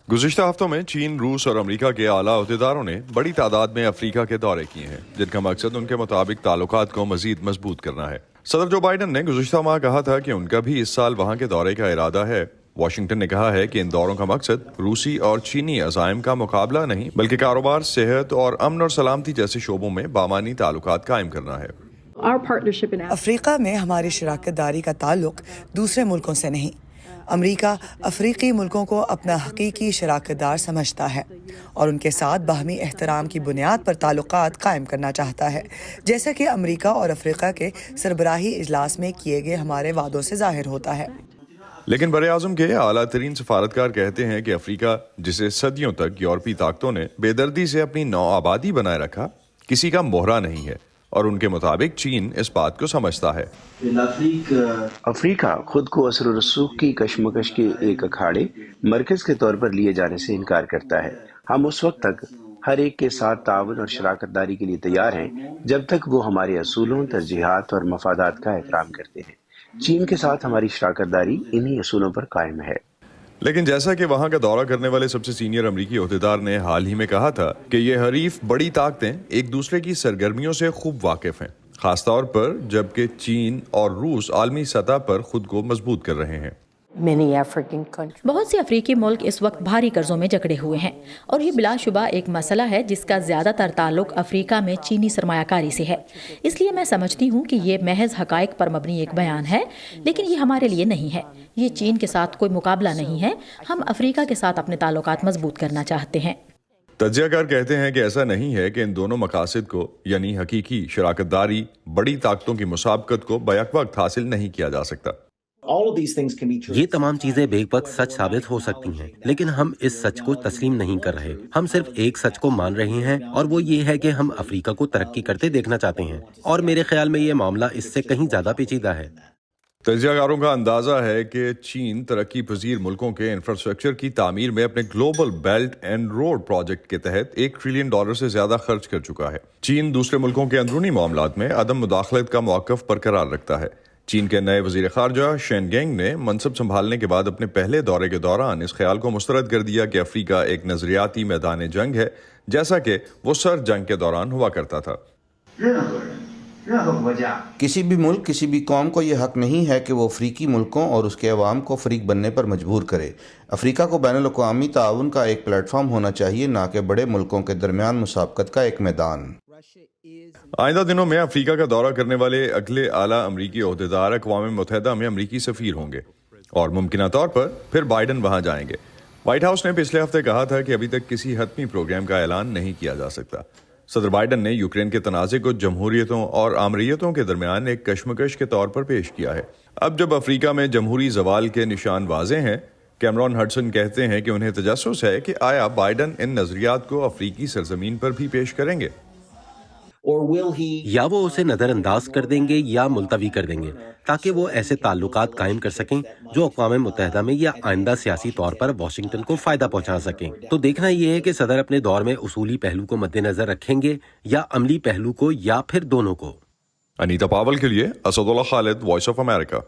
गुज़िश्ता हफ्तों में चीन, रूस और अमेरिका के आला अहदेदारों ने बड़ी तादाद में अफ्रीका के दौरे किए हैं, जिनका मकसद उनके मुताबिक ताल्लुकात को मजीद मजबूत करना है। सदर जो बाइडन ने गुज़िश्ता माह कहा था कि उनका भी इस साल वहाँ के दौरे का इरादा है। वाशिंगटन ने कहा है कि इन दौरों का मकसद रूसी और चीनी अज़ाइम का मुकाबला नहीं, बल्कि कारोबार, सेहत और अमन और सलामती जैसे शोबों में बामानी ताल्लुकात कायम करना है। अफ्रीका में हमारी शराकत दारी का ताल्लुक दूसरे मुल्कों से नहीं, अमरीका अफ्रीकी मुल्कों को अपना हकीकी शराकत दार समझता है और उनके साथ बाहमी एहतराम की बुनियाद पर ताल्लुकात कायम करना चाहता है, जैसा कि अमरीका और अफ्रीका के सरबराही इजलास में किए गए हमारे वादों से जाहिर होता है। लेकिन बरे-आज़म के आला तरीन सफारतकार कहते हैं कि अफ्रीका, जिसे सदियों तक यूरोपी ताकतों ने बेदर्दी से अपनी नौ आबादी बनाए रखा, किसी का मोहरा नहीं है और उनके मुताबिक चीन इस बात को समझता है। अफ्रीका खुद को असर और रसूख की कशमकश के एक अखाड़े मरकज के तौर पर लिए जाने से इनकार करता है। हम उस वक्त तक हर एक के साथ ताउन और शराकत दारी के लिए तैयार हैं जब तक वो हमारे असूलों, तरजीहात और मफादात का एहतराम करते हैं। चीन के साथ हमारी शराकत दारी इन्हीं असूलों पर कायम है। लेकिन जैसा कि वहां का दौरा करने वाले सबसे सीनियर अमरीकी ओहदेदार ने हाल ही में कहा था कि ये हरीफ बड़ी ताकतें एक दूसरे की सरगर्मियों से खूब वाकिफ हैं, खासतौर पर जबकि चीन और रूस आलमी सतह पर खुद को मजबूत कर रहे हैं। बहुत से अफ्रीकी मुल्क इस वक्त भारी कर्जों में जकड़े हुए हैं और ये बिलाशुबा एक मसला है जिसका ज़्यादातर ताल्लुक अफ्रीका में चीनी सरमायाकारी से है। इसलिए मैं समझती हूँ कि ये महज हकाइक पर मबनी एक बयान है, लेकिन ये हमारे लिए नहीं है। ये चीन के साथ कोई मुकाबला नहीं है। हम अफ्रीका के साथ अपने ताल्लुकात मजबूत करना चाहते हैं। तज्जियाकार कहते हैं कि ऐसा नहीं है कि इन दोनों मकासद को, यानी हकीकी शराकत दारी, बड़ी ताकतों की मुसाबकत को बैक वक्त हासिल नहीं किया जा सकता। ये तमाम चीजें बेक वक्त सच साबित हो सकती हैं, लेकिन हम इस सच को तस्लीम नहीं कर रहे। हम सिर्फ एक सच को मान रहे हैं और वो ये है कि हम अफ्रीका को तरक्की करते देखना चाहते हैं और मेरे ख्याल में ये मामला इससे कहीं ज्यादा पेचीदा है। तज्जियाकारों का अंदाजा है कि चीन तरक्की पजीर मुल्कों के इंफ्रास्ट्रक्चर की तामीर में अपने global belt and road project के तहत $1 ट्रिलियन से ज्यादा खर्च कर चुका है। चीन दूसरे मुल्कों के अंदरूनी मामलात में अदम मुदाखलत का मौक़िफ़ बरकरार रखता है। चीन के नए वज़ीर ख़ारजा शेन गेंग ने मनसब संभालने के बाद अपने पहले दौरे के दौरान इस ख्याल को मुस्तरद कर दिया कि अफ्रीका एक नजरियाती मैदान जंग है, जैसा कि वो सर जंग के दौरान हुआ करता था। किसी भी मुल्क, किसी भी कौम को ये हक नहीं है कि वो अफ्रीकी मुल्कों और उसके अवाम को फरीक बनने पर मजबूर करे। अफ्रीका को बैनुल-अक़वामी ताउन का एक प्लेटफॉर्म होना चाहिए, ना कि बड़े मुल्कों के दरमियान मुसाबकत का एक मैदान। आइंदा दिनों में अफ्रीका का दौरा करने वाले अगले आला अमरीकी ओहदेदार अक़वाम मुत्तहिदा में अमरीकी सफ़ीर होंगे और मुमकिना तौर पर फिर बाइडन वहां जाएंगे। व्हाइट हाउस ने पिछले हफ्ते कहा था कि अभी तक किसी हतमी प्रोग्राम का ऐलान नहीं किया जा सकता। सदर बाइडन ने यूक्रेन के तनाज़े को जमहूरियतों और आमरीयतों के दरमियान एक कशमकश के तौर पर पेश किया है। अब जब अफ्रीका में जमहूरी जवाल के निशान वाज़े हैं, कैमरॉन हडसन कहते हैं कि उन्हें तजस्सुस है कि आया बाइडन इन नजरियात को अफ्रीकी सरजमीन पर भी पेश करेंगे, या वो उसे नजरअंदाज कर देंगे या मुलतवी कर देंगे, ताकि वो ऐसे ताल्लुकात कायम कर सकें जो अक़वाम मुत्तहिदा में या आइंदा सियासी तौर पर वाशिंगटन को फायदा पहुंचा सकें। तो देखना ये है कि सदर अपने दौर में उसूली पहलू को मद्देनजर रखेंगे या अमली पहलू को, या फिर दोनों को। अनीता पावल के लिए Asadullah Khalid, voice of America.